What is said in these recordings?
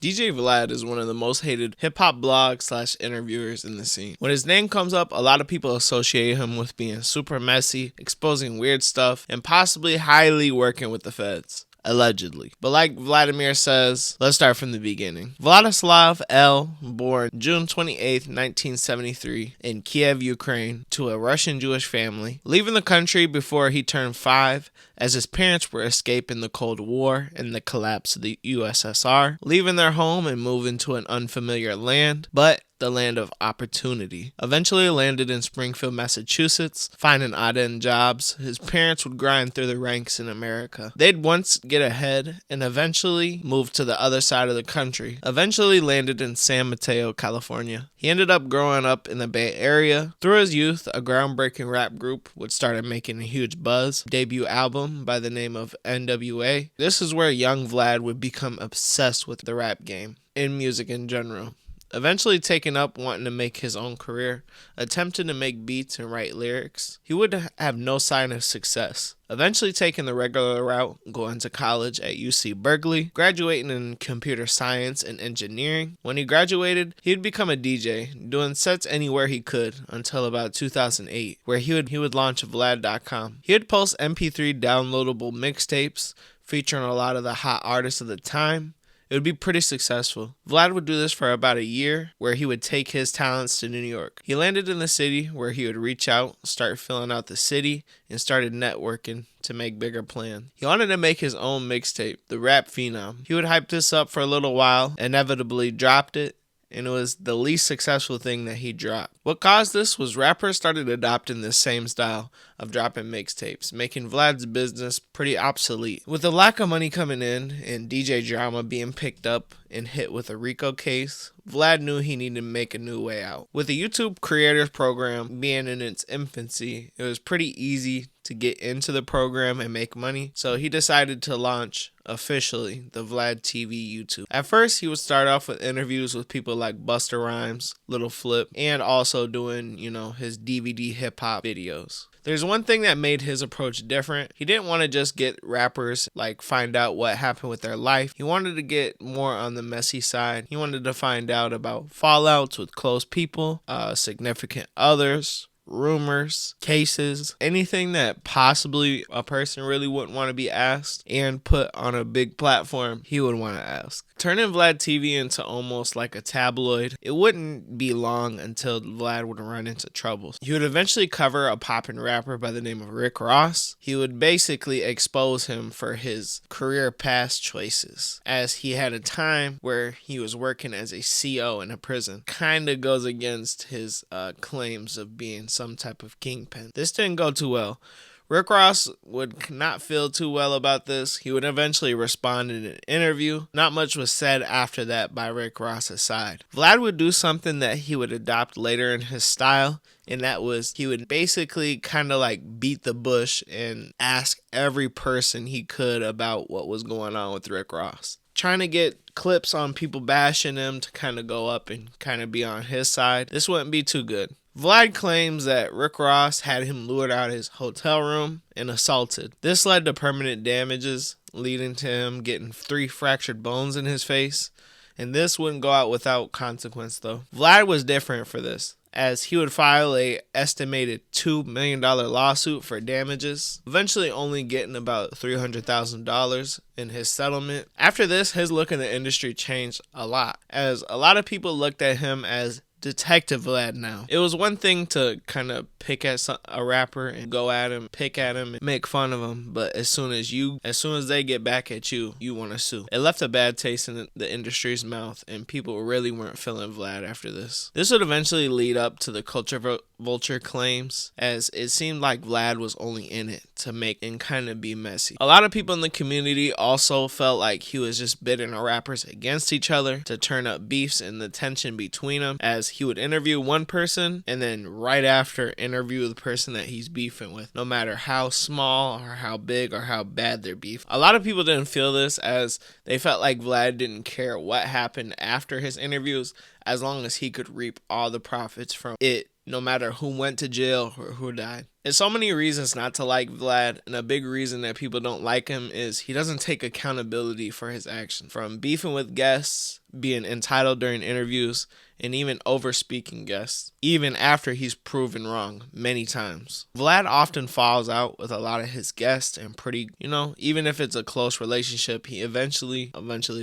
DJ Vlad is one of the most hated hip-hop blog/interviewers in the scene. When his name comes up, a lot of people associate him with being super messy, exposing weird stuff, and possibly highly working with the feds. Allegedly. But like Vladimir says, let's start from the beginning. Vladislav L. born June 28, 1973 in Kiev, Ukraine, to a Russian Jewish family, leaving the country before he turned 5 as his parents were escaping the Cold War and the collapse of the USSR, leaving their home and moving to an unfamiliar land, but the land of opportunity. Eventually landed in Springfield, Massachusetts, finding odd-end jobs. His parents would grind through the ranks in America. They'd once get ahead and eventually move to the other side of the country. Eventually landed in San Mateo, California. He ended up growing up in the Bay Area. Through his youth, a groundbreaking rap group would start making a huge buzz. Debut album by the name of NWA. This is where young Vlad would become obsessed with the rap game and music in general. Eventually taking up wanting to make his own career, attempting to make beats and write lyrics, he would have no sign of success. Eventually taking the regular route, going to college at UC Berkeley, graduating in computer science and engineering. When he graduated, he'd become a DJ, doing sets anywhere he could until about 2008, where he would launch Vlad.com. He would post MP3 downloadable mixtapes featuring a lot of the hot artists of the time. It would be pretty successful. Vlad would do this for about a year, where he would take his talents to New York. He landed in the city, where he would reach out, start filling out the city, and started networking to make bigger plans. He wanted to make his own mixtape, The Rap Phenom. He would hype this up for a little while, inevitably dropped it, and it was the least successful thing that he dropped. What caused this was rappers started adopting this same style of dropping mixtapes, making Vlad's business pretty obsolete. With the lack of money coming in and DJ drama being picked up and hit with a RICO case, Vlad knew he needed to make a new way out. With the YouTube Creators Program being in its infancy, it was pretty easy to get into the program and make money, so he decided to launch officially the Vlad TV YouTube. At first, he would start off with interviews with people like Busta Rhymes, Lil Flip, and also doing, his DVD hip-hop videos. There's one thing that made his approach different. He didn't want to just get rappers, find out what happened with their life. He wanted to get more on the messy side. He wanted to find out about fallouts with close people, significant others, rumors, cases, anything that possibly a person really wouldn't want to be asked and put on a big platform, he would want to ask. Turning Vlad TV into almost like a tabloid, it wouldn't be long until Vlad would run into trouble. He would eventually cover a poppin' rapper by the name of Rick Ross. He would basically expose him for his career past choices, as he had a time where he was working as a CO in a prison. Kinda goes against his claims of being some type of kingpin. This didn't go too well. Rick Ross would not feel too well about this. He would eventually respond in an interview. Not much was said after that by Rick Ross's side. Vlad would do something that he would adopt later in his style, and that was he would basically kind of beat the bush and ask every person he could about what was going on with Rick Ross, trying to get clips on people bashing him to kind of go up and kind of be on his side. This wouldn't be too good. Vlad claims that Rick Ross had him lured out of his hotel room and assaulted. This led to permanent damages, leading to him getting 3 fractured bones in his face. And this wouldn't go out without consequence though. Vlad was different for this, as he would file a estimated $2 million lawsuit for damages, eventually only getting about $300,000 in his settlement. After this, his look in the industry changed a lot, as a lot of people looked at him as Detective Vlad now. It was one thing to kind of pick at a rapper and go at him, pick at him, and make fun of him, but as soon as they get back at you, you want to sue. It left a bad taste in the industry's mouth, and people really weren't feeling Vlad after this. This would eventually lead up to the culture vulture claims, as it seemed like Vlad was only in it to make and kind of be messy. A lot of people in the community also felt like he was just bidding rappers against each other to turn up beefs and the tension between them, as he would interview one person and then right after interview the person that he's beefing with, no matter how small or how big or how bad their beef. A lot of people didn't feel this, as they felt like Vlad didn't care what happened after his interviews, as long as he could reap all the profits from it, no matter who went to jail or who died. There's so many reasons not to like Vlad, and a big reason that people don't like him is he doesn't take accountability for his actions. From beefing with guests, being entitled during interviews, and even over speaking guests, even after he's proven wrong many times. Vlad often falls out with a lot of his guests, and even if it's a close relationship, he eventually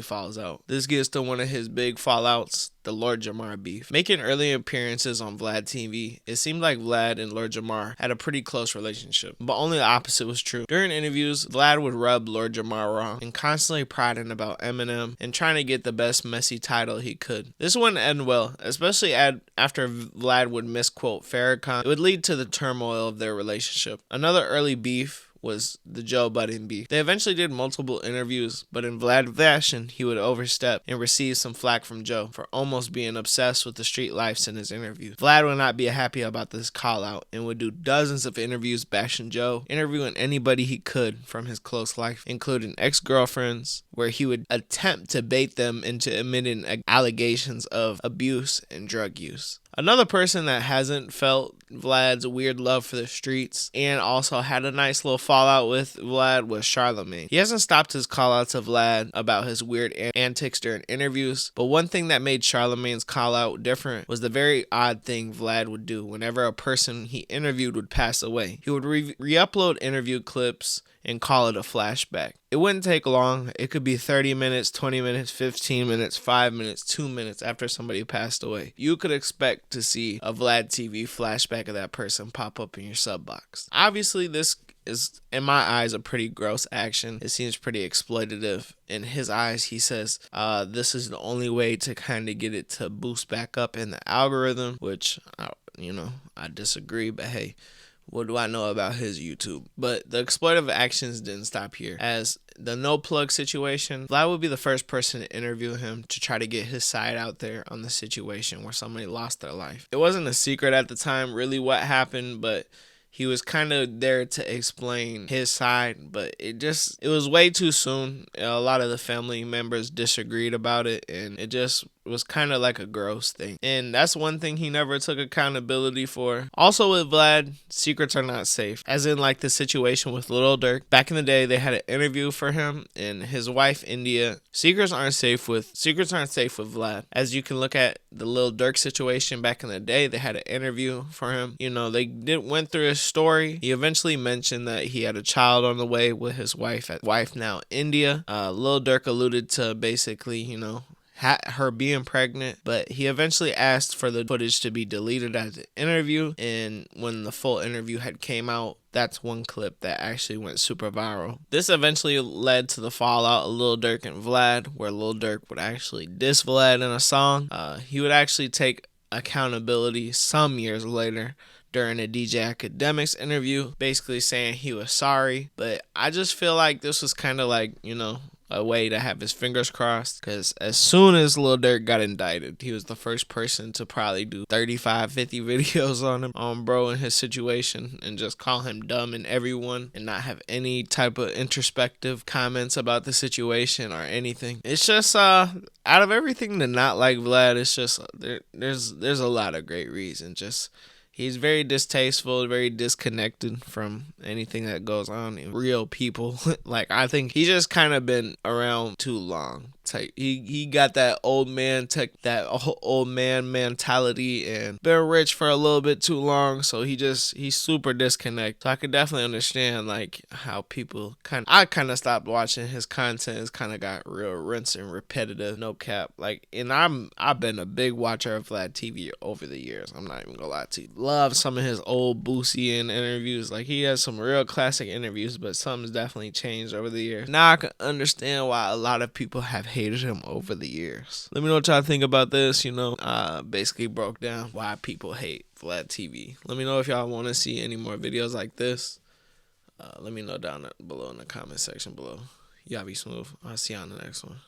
falls out. This gets to one of his big fallouts, the Lord Jamar beef. Making early appearances on Vlad TV, it seemed like Vlad and Lord Jamar had a pretty close relationship, but only the opposite was true. During interviews, Vlad would rub Lord Jamar wrong and constantly prodding about Eminem and trying to get the best messy title he could. This wouldn't end well, especially after Vlad would misquote Farrakhan. It would lead to the turmoil of their relationship. Another early beef was the Joe Budden beef. They eventually did multiple interviews, but in Vlad fashion, he would overstep and receive some flack from Joe for almost being obsessed with the street lives in his interview. Vlad would not be happy about this call out and would do dozens of interviews bashing Joe, interviewing anybody he could from his close life, including ex-girlfriends, where he would attempt to bait them into admitting allegations of abuse and drug use. Another person that hasn't felt Vlad's weird love for the streets and also had a nice little fallout with Vlad was Charlemagne. He hasn't stopped his call out to Vlad about his weird antics during interviews, but one thing that made Charlemagne's call out different was the very odd thing Vlad would do whenever a person he interviewed would pass away. He would re-upload interview clips and call it a flashback. It wouldn't take long. It could be 30 minutes, 20 minutes, 15 minutes, 5 minutes, 2 minutes after somebody passed away. You could expect to see a Vlad TV flashback of that person pop up in your sub box. Obviously, this is, in my eyes, a pretty gross action. It seems pretty exploitative. In his eyes, he says this is the only way to kind of get it to boost back up in the algorithm, which, I disagree, but hey, what do I know about his YouTube? But the exploitative actions didn't stop here. As the no plug situation, Vlad would be the first person to interview him to try to get his side out there on the situation where somebody lost their life. It wasn't a secret at the time really what happened, but he was kind of there to explain his side, but it was way too soon. A lot of the family members disagreed about it, and it just was kind of like a gross thing. And that's one thing he never took accountability for. Also with Vlad, secrets are not safe. As in like the situation with Lil Durk. Back in the day, they had an interview for him and his wife, India. Secrets aren't safe with Vlad. As you can look at the Lil Durk situation back in the day, they had an interview for him. They went through his story. He eventually mentioned that he had a child on the way with his wife now India. Lil Durk alluded to basically, her being pregnant, but he eventually asked for the footage to be deleted at the interview, and when the full interview had came out, that's one clip that actually went super viral. This eventually led to the fallout of Lil Durk and Vlad, where Lil Durk would actually diss Vlad in a song. He would actually take accountability some years later during a DJ Academics interview, basically saying he was sorry, but I just feel like this was kind of like, a way to have his fingers crossed, because as soon as Lil Durk got indicted, he was the first person to probably do 35, 50 videos on him, bro, in his situation, and just call him dumb and everyone, and not have any type of introspective comments about the situation or anything. It's just, out of everything to not like Vlad, it's just, there's a lot of great reasons. Just, he's very distasteful, very disconnected from anything that goes on in real people. I think he's just kind of been around too long. He got that old man mentality and been rich for a little bit too long, so he's super disconnected. So I could definitely understand how people I kind of stopped watching his content. It's kind of got real rinse and repetitive, no cap. And I've been a big watcher of Vlad TV over the years. I'm not even gonna lie to you. Love some of his old Boosie and interviews. He has some real classic interviews, but something's definitely changed over the years. Now I can understand why a lot of people have hated him over the years. Let me know what y'all think about this. Basically broke down why people hate Vlad TV. Let me know if y'all want to see any more videos like this. Let me know down below in the comment section below. Y'all be smooth. I'll see y'all in the next one.